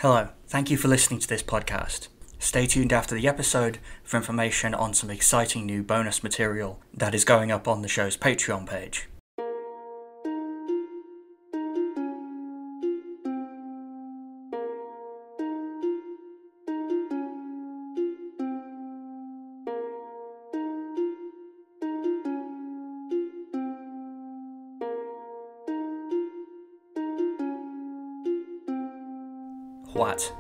Hello, thank you for listening to this podcast. Stay tuned after the episode for information on some exciting new bonus material that is going up on the show's Patreon page. What?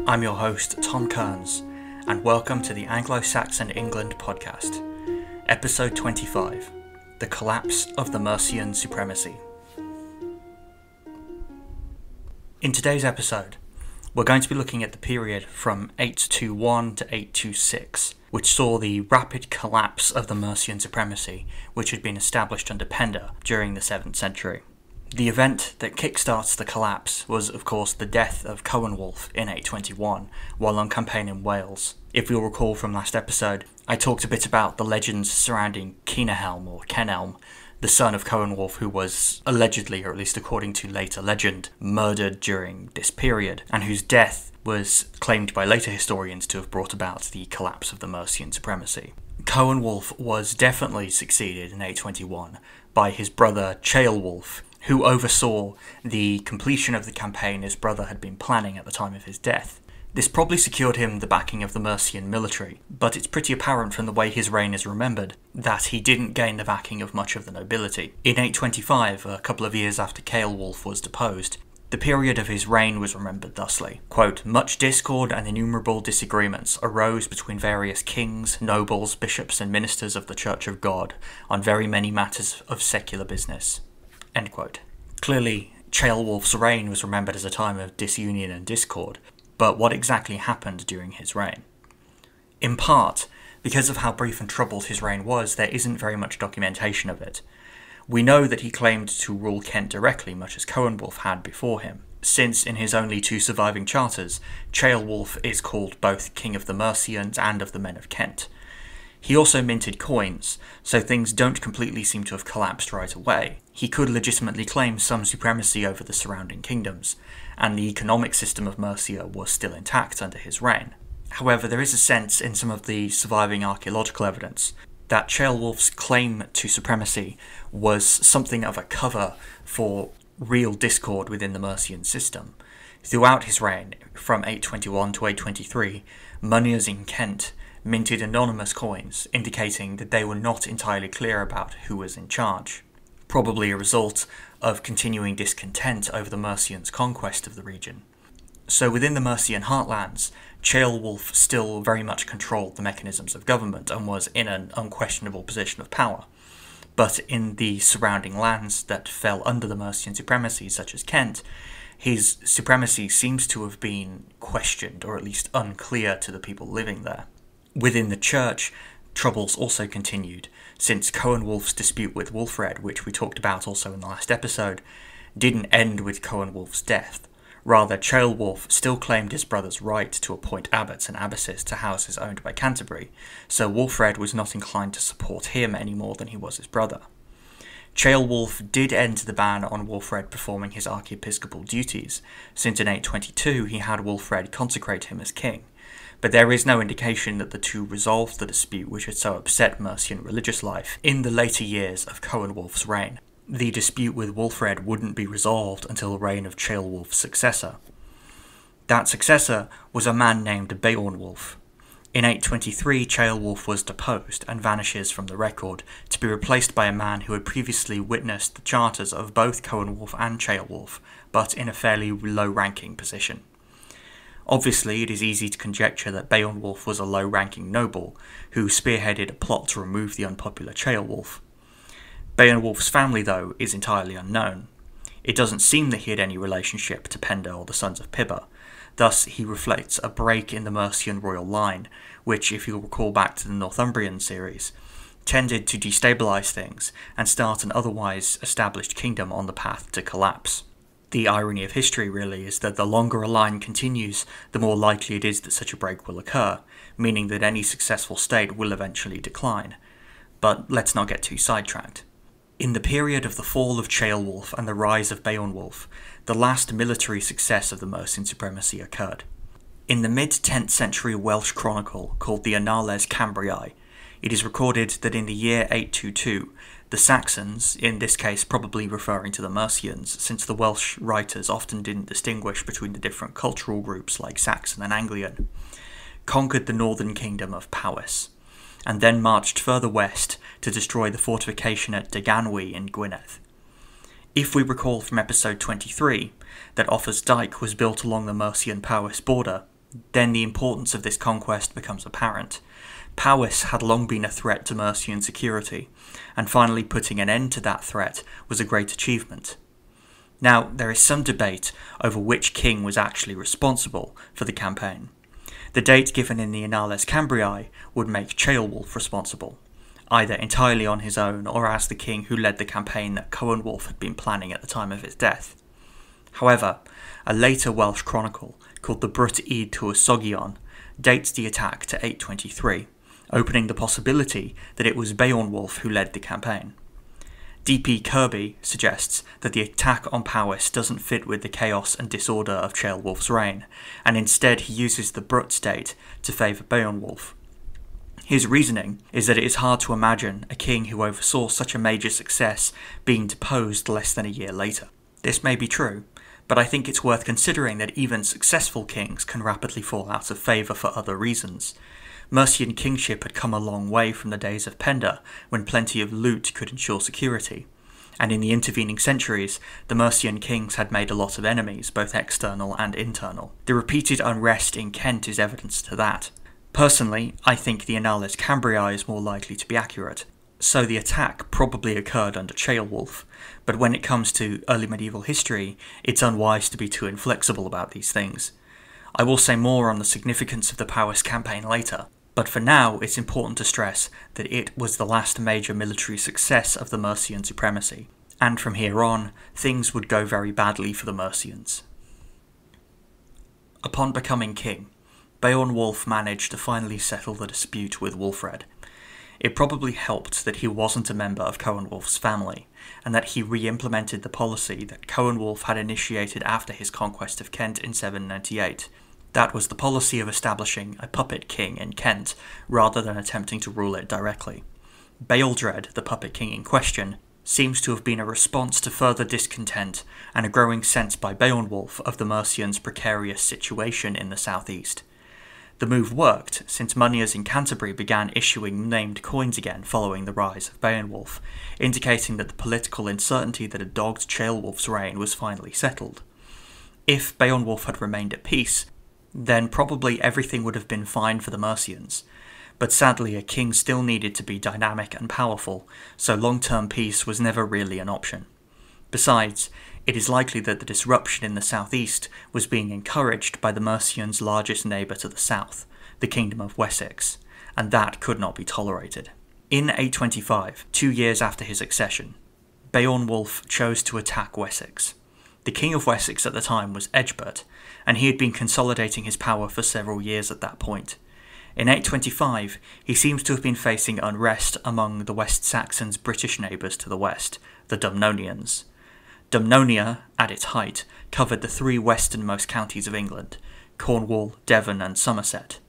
I'm your host, Tom Kearns, and welcome to the Anglo-Saxon England podcast, episode 25, The Collapse of the Mercian Supremacy. In today's episode, we're going to be looking at the period from 821 to 826, which saw the rapid collapse of the Mercian supremacy, which had been established under Penda during the 7th century. The event that kickstarts the collapse was, of course, the death of Coenwulf in 821, while on campaign in Wales. If you'll recall from last episode, I talked a bit about the legends surrounding Cinehelm, or Kenelm, the son of Coenwulf, who was allegedly, or at least according to later legend, murdered during this period, and whose death was claimed by later historians to have brought about the collapse of the Mercian supremacy. Coenwulf was definitely succeeded in 821 by his brother Ceolwulf, who oversaw the completion of the campaign his brother had been planning at the time of his death. This probably secured him the backing of the Mercian military, but it's pretty apparent from the way his reign is remembered that he didn't gain the backing of much of the nobility. In 825, a couple of years after Ceolwulf was deposed, the period of his reign was remembered thusly. Quote, "Much discord and innumerable disagreements arose between various kings, nobles, bishops and ministers of the Church of God on very many matters of secular business." End quote. Clearly, Ceolwulf's reign was remembered as a time of disunion and discord, but what exactly happened during his reign? In part, because of how brief and troubled his reign was, there isn't very much documentation of it. We know that he claimed to rule Kent directly, much as Coenwulf had before him, since in his only two surviving charters, Ceolwulf is called both King of the Mercians and of the Men of Kent. He also minted coins, so things don't completely seem to have collapsed right away. He could legitimately claim some supremacy over the surrounding kingdoms, and the economic system of Mercia was still intact under his reign. However, there is a sense in some of the surviving archaeological evidence that Ceolwulf's claim to supremacy was something of a cover for real discord within the Mercian system. Throughout his reign, from 821 to 823, moneyers in Kent minted anonymous coins, indicating that they were not entirely clear about who was in charge, probably a result of continuing discontent over the Mercians' conquest of the region. So within the Mercian heartlands, Ceolwulf still very much controlled the mechanisms of government and was in an unquestionable position of power. But in the surrounding lands that fell under the Mercian supremacy, such as Kent, his supremacy seems to have been questioned, or at least unclear to the people living there. Within the church, troubles also continued, since Coenwulf's dispute with Wulfred, which we talked about also in the last episode, didn't end with Coenwulf's death. Rather, Ceolwulf still claimed his brother's right to appoint abbots and abbesses to houses owned by Canterbury, so Wulfred was not inclined to support him any more than he was his brother. Ceolwulf did end the ban on Wulfred performing his archiepiscopal duties, since in 822 he had Wulfred consecrate him as king. But there is no indication that the two resolved the dispute which had so upset Mercian religious life in the later years of Coenwulf's reign. The dispute with Wulfred wouldn't be resolved until the reign of Ceolwulf's successor. That successor was a man named Beornwulf. In 823, Ceolwulf was deposed and vanishes from the record, to be replaced by a man who had previously witnessed the charters of both Coenwulf and Ceolwulf, but in a fairly low-ranking position. Obviously, it is easy to conjecture that Beornwulf was a low-ranking noble who spearheaded a plot to remove the unpopular Ceolwulf. Beornwulf's family, though, is entirely unknown. It doesn't seem that he had any relationship to Penda or the sons of Pibba. Thus, he reflects a break in the Mercian royal line, which, if you'll recall back to the Northumbrian series, tended to destabilise things and start an otherwise established kingdom on the path to collapse. The irony of history, really, is that the longer a line continues, the more likely it is that such a break will occur, meaning that any successful state will eventually decline. But let's not get too sidetracked. In the period of the fall of Ceolwulf and the rise of Beowulf, the last military success of the Mercian supremacy occurred. In the mid-10th century Welsh chronicle called the Annales Cambriae, it is recorded that in the year 822, the Saxons, in this case probably referring to the Mercians, since the Welsh writers often didn't distinguish between the different cultural groups like Saxon and Anglian, conquered the northern kingdom of Powys, and then marched further west to destroy the fortification at Deganwy in Gwynedd. If we recall from episode 23 that Offa's Dyke was built along the Mercian-Powys border, then the importance of this conquest becomes apparent. Powys had long been a threat to Mercian security, and finally putting an end to that threat was a great achievement. Now, there is some debate over which king was actually responsible for the campaign. The date given in the Annales Cambriae would make Ceolwulf responsible, either entirely on his own or as the king who led the campaign that Coenwulf had been planning at the time of his death. However, a later Welsh chronicle, called the Brut Yd Tywysogion, dates the attack to 823, opening the possibility that it was Beowulf who led the campaign. D.P. Kirby suggests that the attack on Powys doesn't fit with the chaos and disorder of Ceolwulf's reign, and instead he uses the Brut date to favour Beowulf. His reasoning is that it is hard to imagine a king who oversaw such a major success being deposed less than a year later. This may be true, but I think it's worth considering that even successful kings can rapidly fall out of favour for other reasons. Mercian kingship had come a long way from the days of Penda, when plenty of loot could ensure security, and in the intervening centuries, the Mercian kings had made a lot of enemies, both external and internal. The repeated unrest in Kent is evidence to that. Personally, I think the Annales Cambriae is more likely to be accurate, so the attack probably occurred under Ceolwulf, but when it comes to early medieval history, it's unwise to be too inflexible about these things. I will say more on the significance of the Powys campaign later, but for now it's important to stress that it was the last major military success of the Mercian supremacy, and from here on, things would go very badly for the Mercians. Upon becoming king, Beowulf managed to finally settle the dispute with Wulfred. It probably helped that he wasn't a member of Coenwulf's family, and that he re-implemented the policy that Coenwulf had initiated after his conquest of Kent in 798. That was the policy of establishing a puppet king in Kent, rather than attempting to rule it directly. Bealdred, the puppet king in question, seems to have been a response to further discontent and a growing sense by Beowulf of the Mercians' precarious situation in the southeast. The move worked, since moneyers in Canterbury began issuing named coins again following the rise of Beowulf, indicating that the political uncertainty that had dogged Ceolwulf's reign was finally settled. If Beowulf had remained at peace, then probably everything would have been fine for the Mercians, but sadly a king still needed to be dynamic and powerful, so long-term peace was never really an option. Besides, it is likely that the disruption in the southeast was being encouraged by the Mercians' largest neighbour to the south, the Kingdom of Wessex, and that could not be tolerated. In 825, 2 years after his accession, Beowulf chose to attack Wessex. The King of Wessex at the time was Egbert, and he had been consolidating his power for several years at that point. In 825, he seems to have been facing unrest among the West Saxons' British neighbours to the west, the Dumnonians. Dumnonia, at its height, covered the three westernmost counties of England, Cornwall, Devon and Somerset.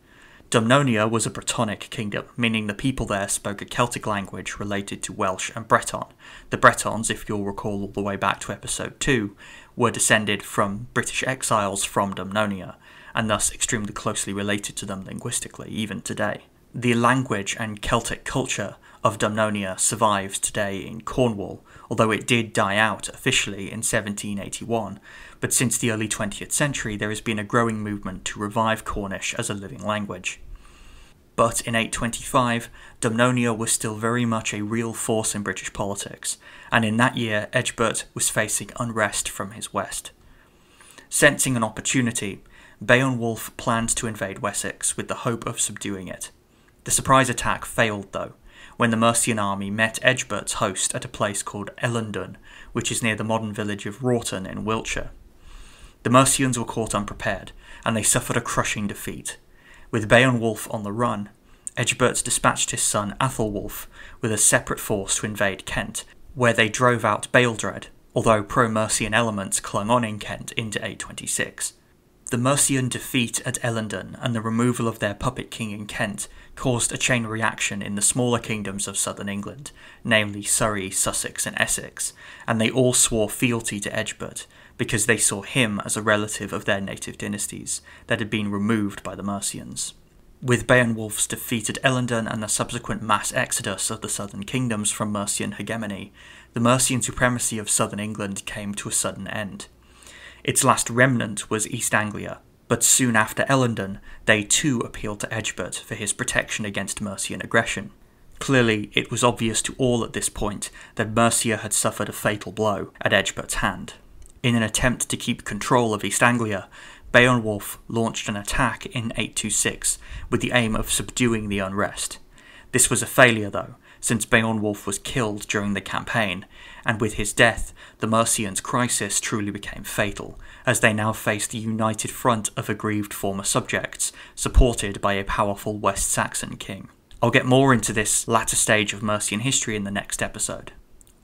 Dumnonia was a Brittonic kingdom, meaning the people there spoke a Celtic language related to Welsh and Breton. The Bretons, if you'll recall all the way back to episode 2, were descended from British exiles from Dumnonia, and thus extremely closely related to them linguistically, even today. The language and Celtic culture of Dumnonia survives today in Cornwall, although it did die out officially in 1781, but since the early 20th century there has been a growing movement to revive Cornish as a living language. But in 825, Dumnonia was still very much a real force in British politics, and in that year Egbert was facing unrest from his west. Sensing an opportunity, Beowulf planned to invade Wessex with the hope of subduing it. The surprise attack failed though, when the Mercian army met Egbert's host at a place called Ellendun, which is near the modern village of Wroughton in Wiltshire. The Mercians were caught unprepared, and they suffered a crushing defeat. With Beowulf on the run, Egbert dispatched his son Athelwulf with a separate force to invade Kent, where they drove out Baeldred, although pro-Mercian elements clung on in Kent into 826. The Mercian defeat at Ellendon and the removal of their puppet king in Kent caused a chain reaction in the smaller kingdoms of southern England, namely Surrey, Sussex and Essex, and they all swore fealty to Egbert, because they saw him as a relative of their native dynasties that had been removed by the Mercians. With Beowulf's defeat at Ellendon and the subsequent mass exodus of the southern kingdoms from Mercian hegemony, the Mercian supremacy of southern England came to a sudden end. Its last remnant was East Anglia, but soon after Ellendon, they too appealed to Egbert for his protection against Mercian aggression. Clearly, it was obvious to all at this point that Mercia had suffered a fatal blow at Egbert's hand. In an attempt to keep control of East Anglia, Beowulf launched an attack in 826 with the aim of subduing the unrest. This was a failure though, since Beowulf was killed during the campaign, and with his death, the Mercians' crisis truly became fatal, as they now faced the united front of aggrieved former subjects, supported by a powerful West Saxon king. I'll get more into this latter stage of Mercian history in the next episode,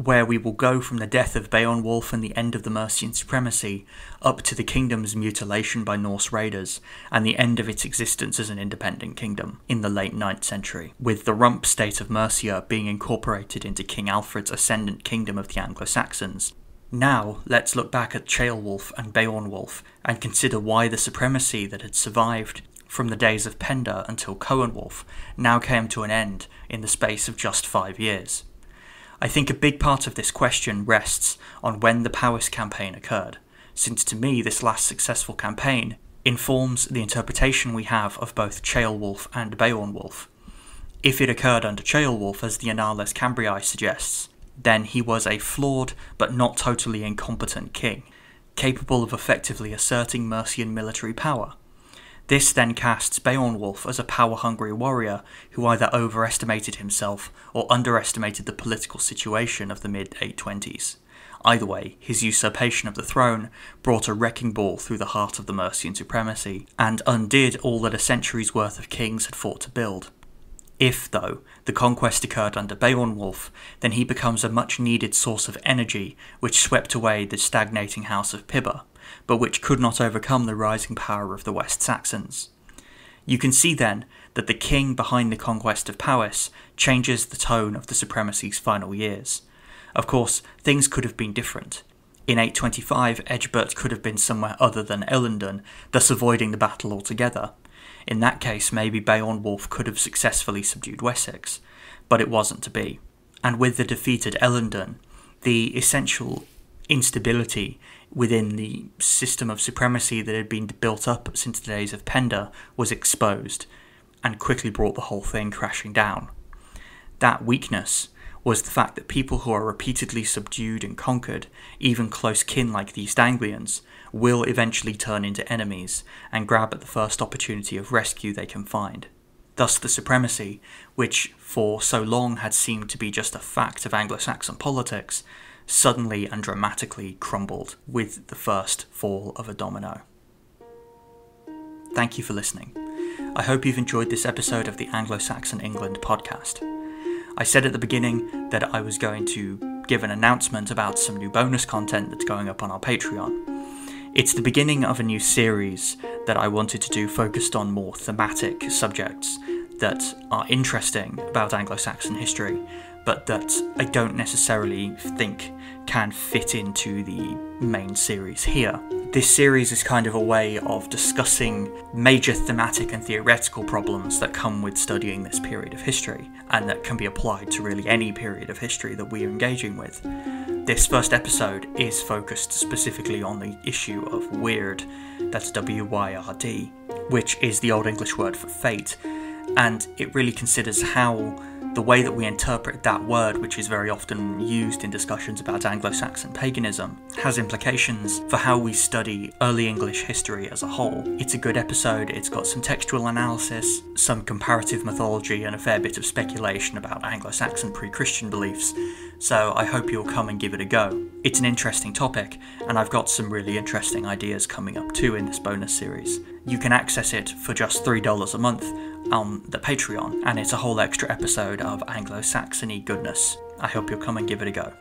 where we will go from the death of Beowulf and the end of the Mercian supremacy up to the kingdom's mutilation by Norse raiders and the end of its existence as an independent kingdom in the late 9th century, with the rump state of Mercia being incorporated into King Alfred's ascendant kingdom of the Anglo-Saxons. Now, let's look back at Ceolwulf and Beowulf and consider why the supremacy that had survived from the days of Penda until Coenwulf now came to an end in the space of just 5 years. I think a big part of this question rests on when the Powys campaign occurred, since to me this last successful campaign informs the interpretation we have of both Ceolwulf and Beowulf. If it occurred under Ceolwulf, as the Annales Cambriae suggests, then he was a flawed but not totally incompetent king, capable of effectively asserting Mercian military power. This then casts Beowulf as a power-hungry warrior who either overestimated himself or underestimated the political situation of the mid-820s. Either way, his usurpation of the throne brought a wrecking ball through the heart of the Mercian supremacy, and undid all that a century's worth of kings had fought to build. If, though, the conquest occurred under Beowulf, then he becomes a much-needed source of energy which swept away the stagnating house of Pibba, but which could not overcome the rising power of the West Saxons. You can see then that the king behind the conquest of Powys changes the tone of the supremacy's final years. Of course, things could have been different. In 825, Egbert could have been somewhere other than Ellendon, thus avoiding the battle altogether. In that case, maybe Beowulf could have successfully subdued Wessex, but it wasn't to be. And with the defeat at Ellendon, the essential instability within the system of supremacy that had been built up since the days of Penda was exposed, and quickly brought the whole thing crashing down. That weakness was the fact that people who are repeatedly subdued and conquered, even close kin like the East Anglians, will eventually turn into enemies and grab at the first opportunity of rescue they can find. Thus the supremacy, which for so long had seemed to be just a fact of Anglo-Saxon politics, suddenly and dramatically crumbled with the first fall of a domino. Thank you for listening. I hope you've enjoyed this episode of the Anglo-Saxon England podcast. I said at the beginning that I was going to give an announcement about some new bonus content that's going up on our Patreon. It's the beginning of a new series that I wanted to do focused on more thematic subjects that are interesting about Anglo-Saxon history, but that I don't necessarily think can fit into the main series here. This series is kind of a way of discussing major thematic and theoretical problems that come with studying this period of history, and that can be applied to really any period of history that we are engaging with. This first episode is focused specifically on the issue of Wyrd, that's W-Y-R-D, which is the Old English word for fate, and it really considers how the way that we interpret that word, which is very often used in discussions about Anglo-Saxon paganism, has implications for how we study early English history as a whole. It's a good episode, it's got some textual analysis, some comparative mythology, and a fair bit of speculation about Anglo-Saxon pre-Christian beliefs, so I hope you'll come and give it a go. It's an interesting topic, and I've got some really interesting ideas coming up too in this bonus series. You can access it for just $3 a month on the Patreon, and it's a whole extra episode of Anglo-Saxony goodness. I hope you'll come and give it a go.